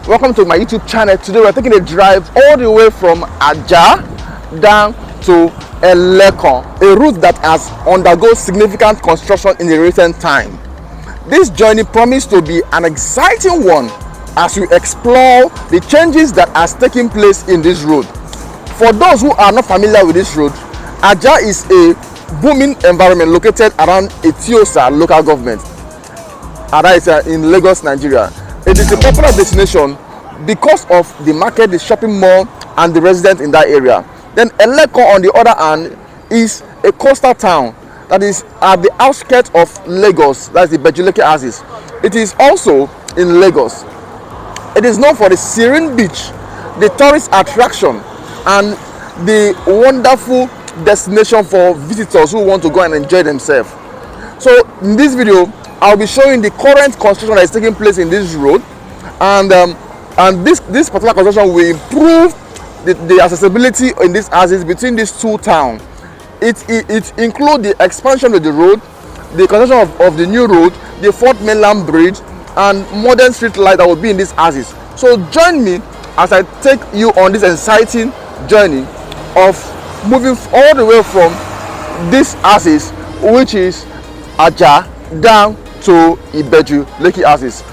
Welcome to my YouTube channel. Today we're taking a drive all the way from Ajah down to Eleko, a route that has undergone significant construction in the recent time. This journey promised to be an exciting one as we explore the changes that has taken place in this road. For those who are not familiar with this road, Ajah is a booming environment located around Eti-Osa local government, and that is in Lagos, Nigeria. It is a popular destination because of the market, the shopping mall, and the residents in that area. Then Eleko, on the other hand, is a coastal town that is at the outskirts of Lagos. That's the IBEJU LEKKI axis. It is also in Lagos. It is known for the serene beach, the tourist attraction, and the wonderful destination for visitors who want to go and enjoy themselves. So in this video, I'll be showing the current construction that is taking place in this road, and this particular construction will improve the accessibility in this axis between these two towns. It includes the expansion of the road, the construction of the new road, the fourth mainland bridge, and modern street light that will be in this axis. So join me as I take you on this exciting journey of moving all the way from this axis, which is Ajah, down to IBEJU LEKKI axis.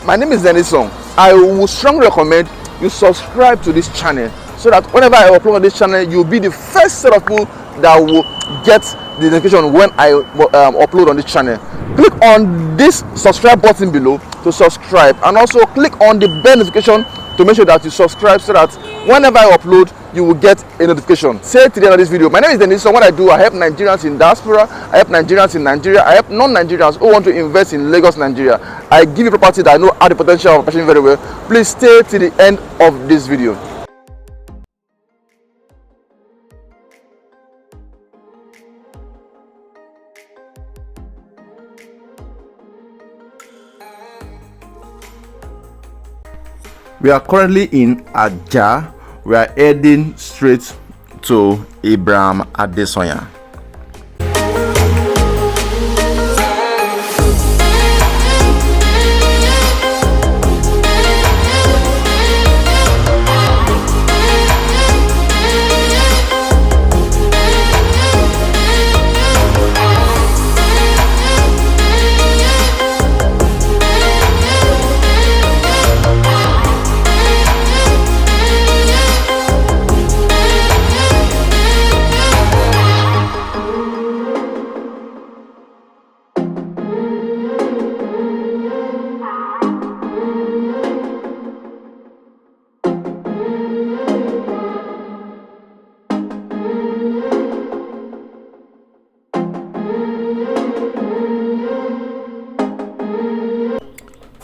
My name is Denison. I would strongly recommend you subscribe to this channel so that whenever I upload on this channel, you'll be the first set of people that will get the notification when I upload on this channel. Click on this subscribe button below to subscribe, and also click on the bell notification to make sure that you subscribe so that whenever I upload, you will get a notification. Say it to the end of this video. My name is Denison. What I do, I help Nigerians in diaspora, I help Nigerians in Nigeria, I help non-Nigerians who want to invest in Lagos, Nigeria. I give you property that I know have the potential of operation very well. Please stay to the end of this video. We are currently in Ajah. We are heading straight to Ibrahim Adesoya.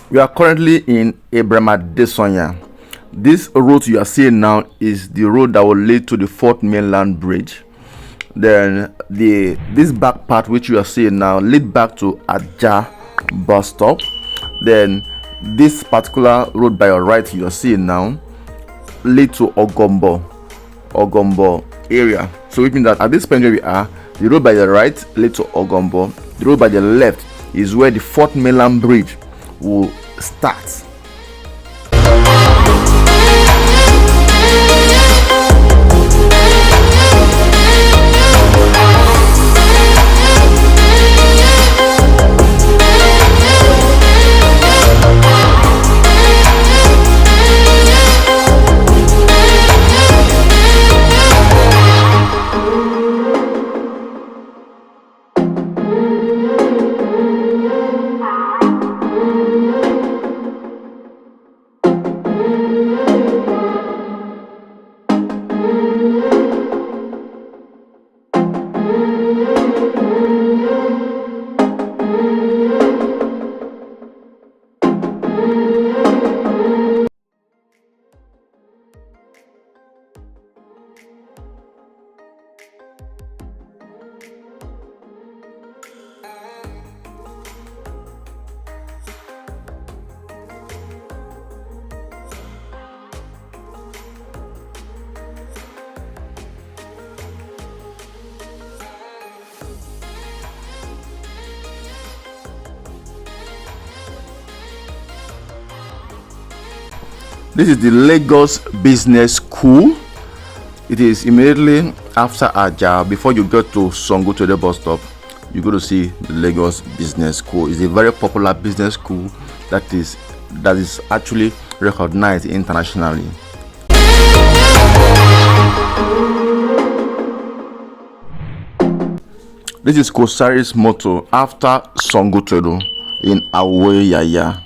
We are currently in Ibrahim Adesoya. This road you are seeing now is the road that will lead to the fourth mainland bridge. Then this back part which you are seeing now lead back to Ajah bus stop. Then this particular road by your right you are seeing now lead to Ogombo area. So which means that at this point where we are, the road by the right lead to Ogombo. The road by the left is where the fourth mainland bridge will start. This is the Lagos Business School. It is immediately after Ajah. Before you get to Songo to the bus stop, you go to see the Lagos Business School. It's a very popular business school that is actually recognized internationally. This is Kosari's motto after Songo Todo in Awoyaya.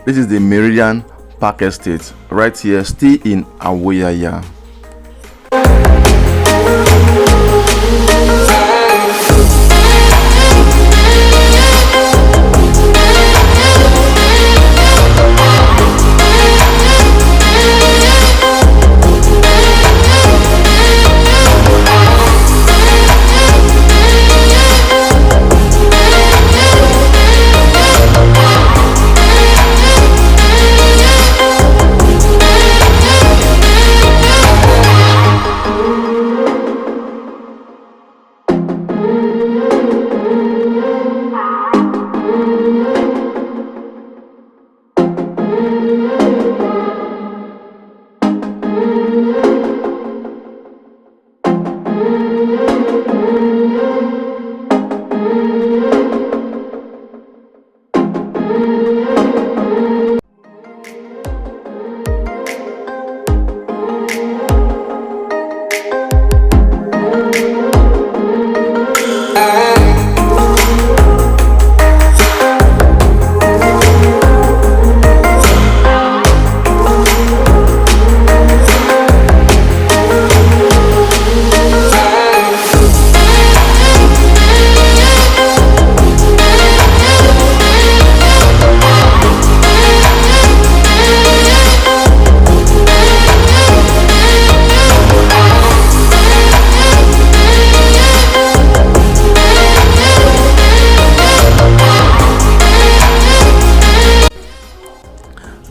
This is the Meridian Park Estate right here, still in Awoyaya.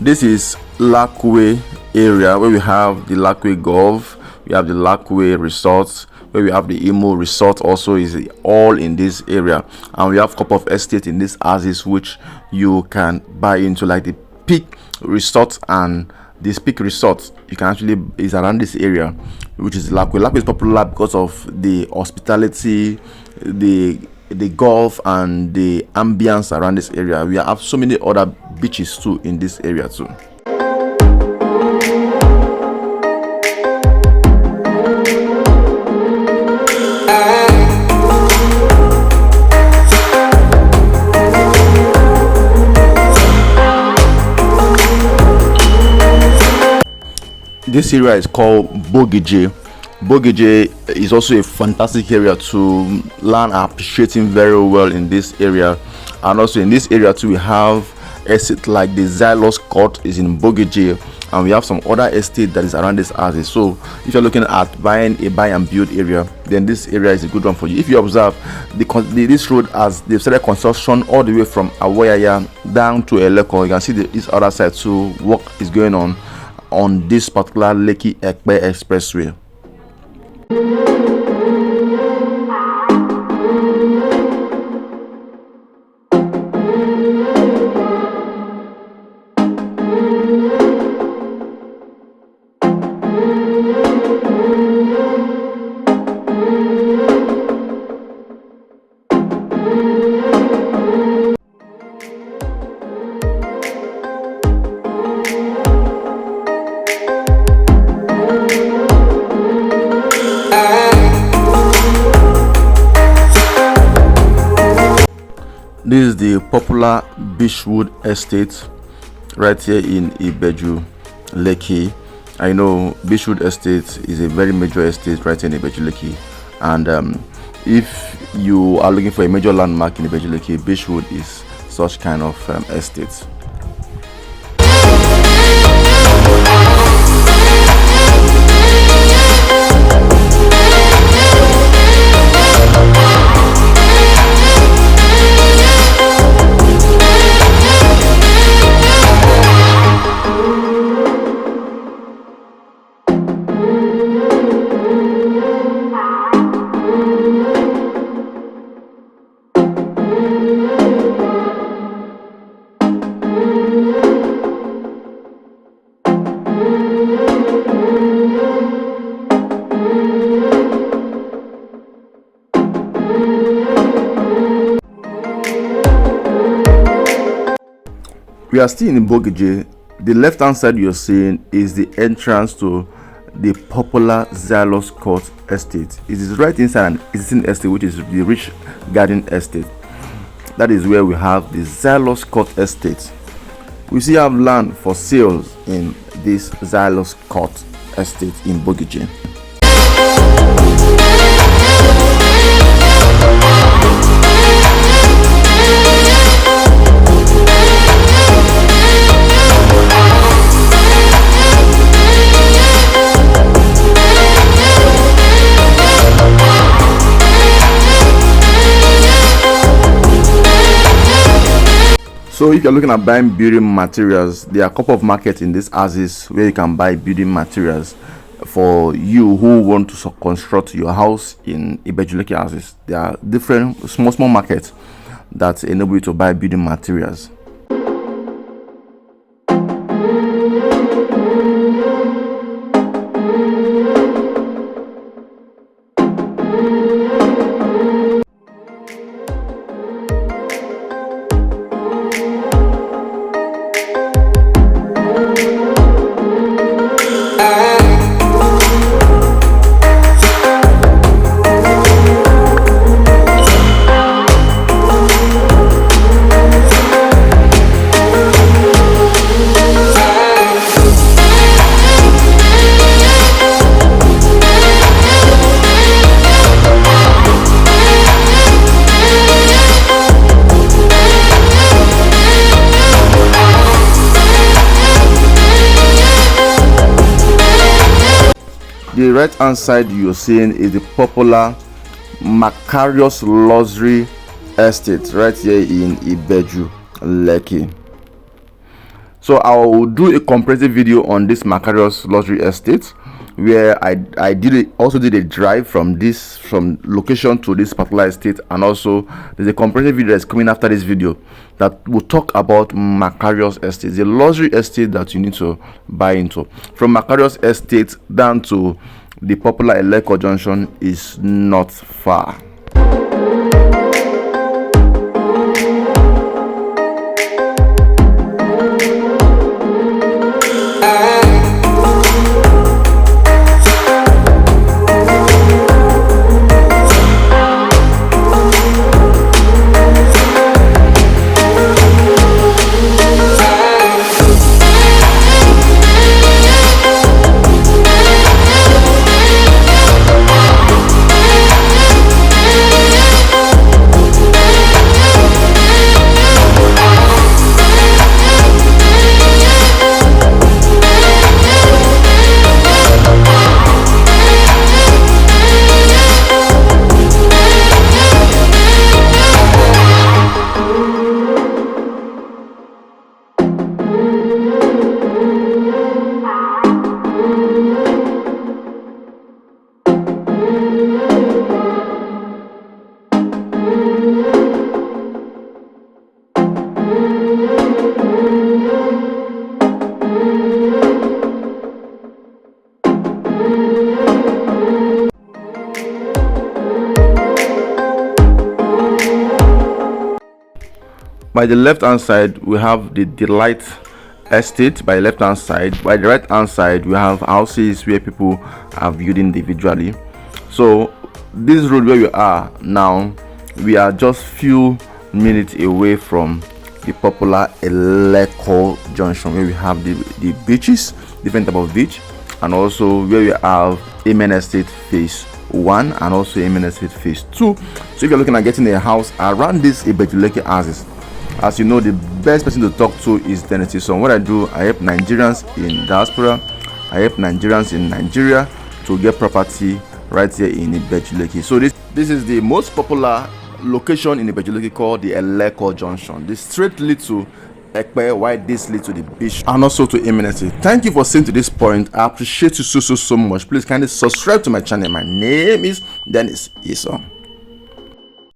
This is Lekki area where we have the Lekki Golf, we have the Lekki Resorts, where we have the Imo Resort also is all in this area, and we have a couple of estates in this houses which you can buy into, like the Peak Resort and this Peak Resort. You can actually is around this area, which is Lekki. Lekki is popular because of the hospitality, the golf and the ambience around this area. We have so many other beaches too in this area too. This area is called Bogije. Bogije is also a fantastic area to learn appreciating very well in this area. And also in this area too, we have estate like the Xylos Court is in Bogije, and we have some other estate that is around this houses. So if you're looking at buying a buy and build area, then this area is a good one for you. If you observe this road, as they've started construction all the way from Awoyaya down to Eleko, you can see this other side too. Work is going on this particular Lekki-Epe Expressway. This is the popular Beechwood Estate right here in IBEJU Lekki. I know Beechwood Estate is a very major estate right here in IBEJU Lekki, and if you are looking for a major landmark in IBEJU Lekki, Beechwood is such kind of estate. We are still in Bogije. The left hand side you're seeing is the entrance to the popular Xylos Court estate. It is right inside an existing estate, which is the Rich Garden estate. That is where we have the Xylos Court estate. We still have land for sales in this Xylos Court estate in Bogije. So if you're looking at buying building materials, there are a couple of markets in these houses where you can buy building materials for you who want to construct your house in IBEJU LEKKI houses. There are different small markets that enable you to buy building materials. The right hand side you're seeing is the popular Macarius Luxury Estate right here in IBEJU LEKKI. So I will do a comprehensive video on this Macarius Luxury Estate, where I also did a drive from location to this particular estate, and also there's a comprehensive video that's coming after this video that will talk about Macarius Estate, the luxury estate that you need to buy into. From Macarius Estate down to the popular Eleko junction is not far. By the left hand side we have the Delight Estate. By the left hand side, by the right hand side we have houses where people are viewed individually. So this road where we are now, we are just few minutes away from the popular Eleko junction, where we have the beaches, different type of beach, and also where we have Amen Estate Phase 1 and also Amen Estate Phase 2. So if you're looking at getting a house around this IBEJU LEKKI houses, as you know, the best person to talk to is Dennis. So what I do, I help Nigerians in diaspora, I help Nigerians in Nigeria to get property right here in IBEJU LEKKI. So this is the most popular location in IBEJU LEKKI, called the Eleko junction. The straight leads to Ekpe, while this leads to the beach and also to Amen Estate. Thank you for staying to this point. I appreciate you so much. Please kindly subscribe to my channel. My name is Dennis Esa.